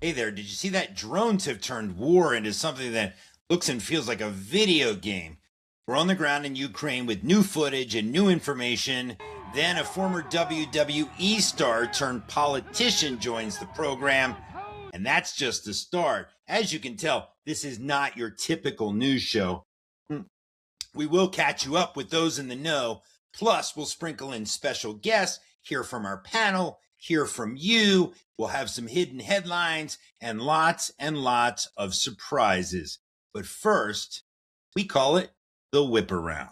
Hey there, did you see that? Drones have turned war into something that looks and feels like a video game. We're on the ground in Ukraine with new footage and new information. Then a former WWE star turned politician joins the program. And that's just the start. As you can tell, this is not your typical news show. We will catch you up with those in the know. Plus, we'll sprinkle in special guests, hear from our panel, hear from you. We'll have some hidden headlines and lots of surprises. But first, we call it the whip around.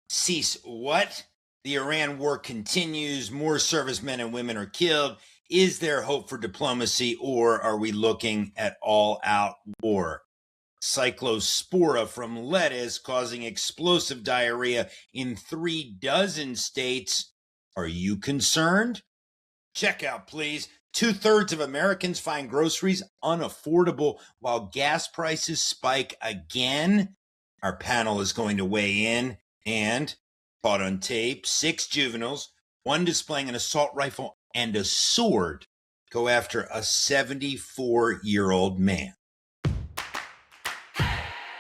Cease what? The Iran war continues. More servicemen and women are killed. Is there hope for diplomacy, or are we looking at all-out war? Cyclospora from lettuce causing explosive diarrhea in 36 states. Are you concerned? Check out, please. 2/3 of Americans find groceries unaffordable while gas prices spike again. Our panel is going to weigh in, and caught on tape, 6 juveniles, one displaying an assault rifle and a sword, go after a 74-year-old man.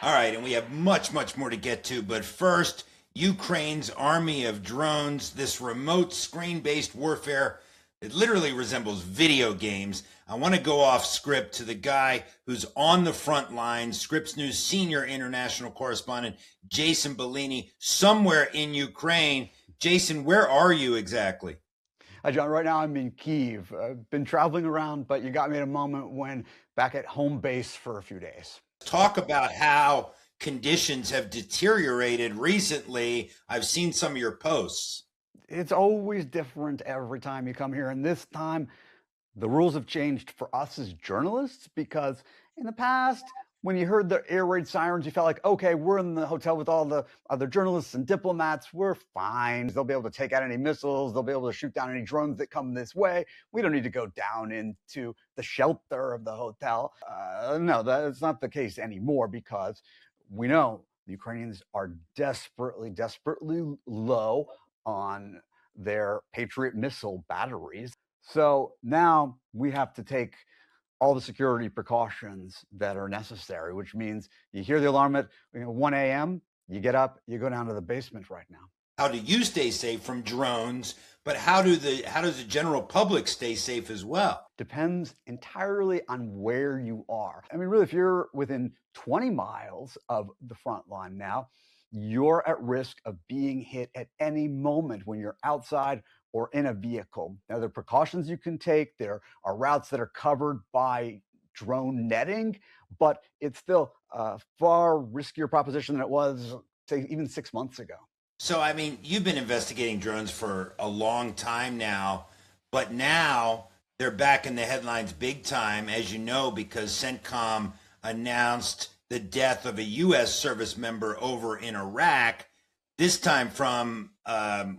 All right, and we have much more to get to, but first, Ukraine's army of drones, this remote screen-based warfare, it literally resembles video games. I want to go off script to the guy who's on the front line, Scripps News senior international correspondent, Jason Bellini, somewhere in Ukraine. Jason, where are you exactly? Hi, John. Right now I'm in Kyiv. I've been traveling around, but you got me at a moment when back at home base for a few days. Talk about how conditions have deteriorated recently. I've seen some of your posts. It's always different every time you come here. And this time, the rules have changed for us as journalists because in the past, when you heard the air raid sirens, you felt like, okay, we're in the hotel with all the other journalists and diplomats. We're fine. They'll be able to take out any missiles. They'll be able to shoot down any drones that come this way. We don't need to go down into the shelter of the hotel. No, that's not the case anymore because we know the Ukrainians are desperately low on their Patriot missile batteries. So now we have to take all the security precautions that are necessary, which means you hear the alarm at 1 a.m., you get up, you go down to the basement right now. How do you stay safe from drones? But how does the general public stay safe as well? Depends entirely on where you are. I mean, really, if you're within 20 miles of the front line now, you're at risk of being hit at any moment when you're outside or in a vehicle. Now, there are precautions you can take. There are routes that are covered by drone netting, but it's still a far riskier proposition than it was, say, even 6 months ago. So, I mean, you've been investigating drones for a long time now, but now they're back in the headlines big time, as you know, because CENTCOM announced the death of a U.S. service member over in Iraq, this time from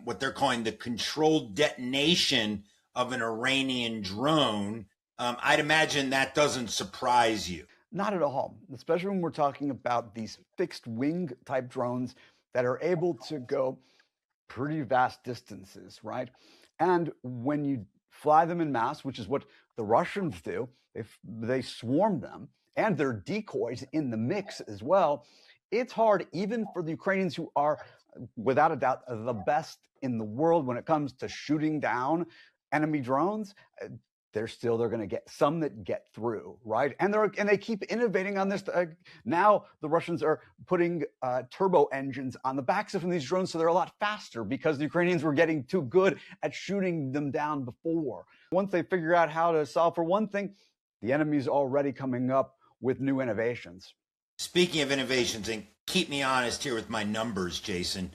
what they're calling the controlled detonation of an Iranian drone. I'd imagine that doesn't surprise you. Not at all, especially when we're talking about these fixed wing type drones that are able to go pretty vast distances, right? And when you fly them in mass, which is what the Russians do, if they swarm them, and their decoys in the mix as well, it's hard even for the Ukrainians, who are without a doubt the best in the world when it comes to shooting down enemy drones. They're going to get some that get through, right? And they keep innovating on this. Now the Russians are putting turbo engines on the backs of these drones, so they're a lot faster because the Ukrainians were getting too good at shooting them down before. Once they figure out how to solve for one thing, the enemy's already coming up with new innovations. Speaking of innovations, and keep me honest here with my numbers, Jason,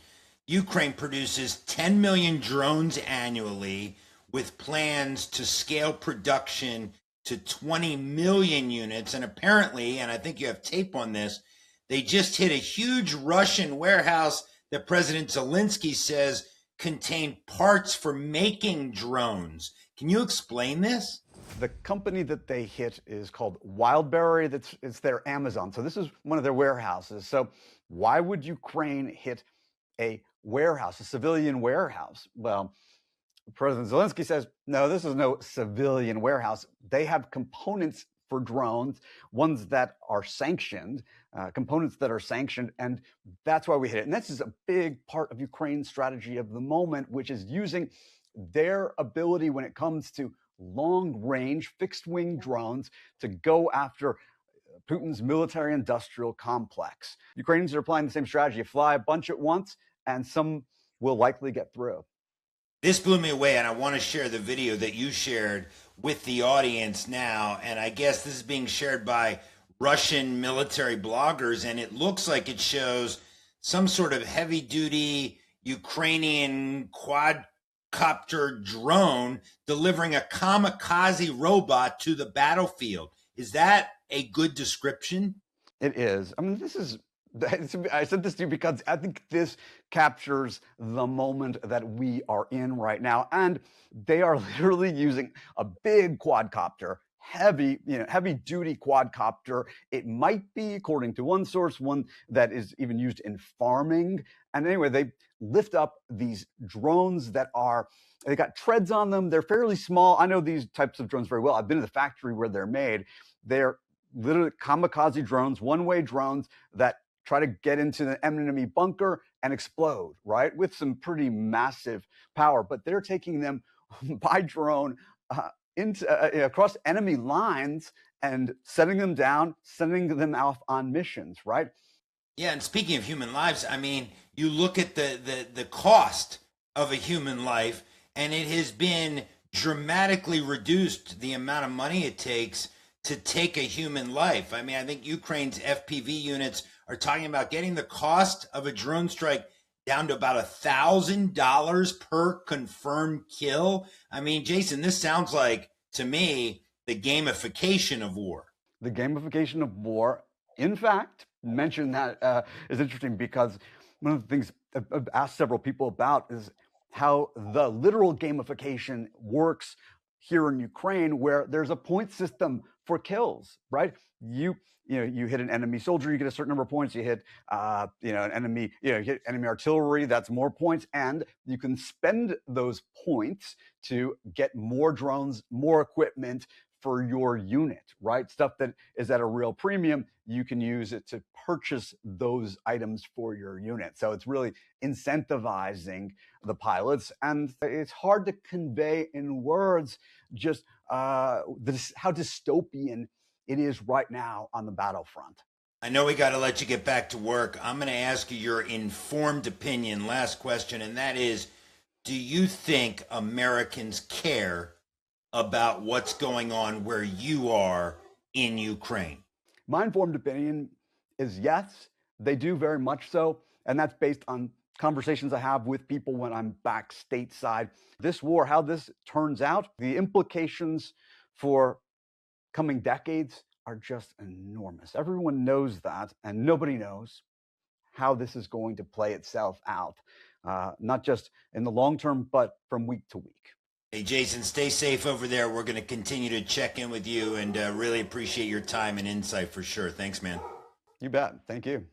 Ukraine produces 10 million drones annually, with plans to scale production to 20 million units. And apparently, and I think you have tape on this, they just hit a huge Russian warehouse that President Zelensky says contained parts for making drones. Can you explain this? The company that they hit is called Wildberry. It's their Amazon. So this is one of their warehouses. So why would Ukraine hit a warehouse, a civilian warehouse? Well, President Zelensky says, no, this is no civilian warehouse. They have components for drones, ones that are sanctioned, components that are sanctioned, and that's why we hit it. And this is a big part of Ukraine's strategy of the moment, which is using their ability when it comes to long-range fixed-wing drones to go after Putin's military-industrial complex. Ukrainians are applying the same strategy. You fly a bunch at once, and some will likely get through. This blew me away, and I want to share the video that you shared with the audience now. And I guess this is being shared by Russian military bloggers, and it looks like it shows some sort of heavy-duty Ukrainian quadcopter drone delivering a kamikaze robot to the battlefield. Is that a good description? It is. I mean, I said this to you because I think this captures the moment that we are in right now. And they are literally using a big quadcopter, heavy duty quadcopter. It might be, according to one source, one that is even used in farming. And anyway, they lift up these drones they got treads on them. They're fairly small. I know these types of drones very well. I've been to the factory where they're made. They're literally kamikaze drones, one-way drones that try to get into the enemy bunker and explode, right? With some pretty massive power, but they're taking them by drone across enemy lines and setting them down, sending them off on missions, right? Yeah, and speaking of human lives, I mean, you look at the cost of a human life, and it has been dramatically reduced, the amount of money it takes to take a human life. I mean, I think Ukraine's FPV units are talking about getting the cost of a drone strike down to about $1,000 per confirmed kill. I mean, Jason, this sounds like, to me, the gamification of war. The gamification of war. In fact, mention that is interesting because one of the things I've asked several people about is how the literal gamification works here in Ukraine, where there's a point system for kills, right? You hit an enemy soldier, you get a certain number of points. You hit an enemy, you hit enemy artillery, that's more points, and you can spend those points to get more drones, more equipment for your unit, right? Stuff that is at a real premium, you can use it to purchase those items for your unit. So it's really incentivizing the pilots, and it's hard to convey in words just how dystopian it is right now on the battlefront. I know we got to let you get back to work. I'm going to ask you your informed opinion. Last question, and that is, do you think Americans care about what's going on where you are in Ukraine? My informed opinion is yes, they do very much so. And that's based on conversations I have with people when I'm back stateside. This war, how this turns out, the implications for coming decades are just enormous. Everyone knows that, and nobody knows how this is going to play itself out, not just in the long term, but from week to week. Hey, Jason, stay safe over there. We're going to continue to check in with you and really appreciate your time and insight for sure. Thanks, man. You bet. Thank you.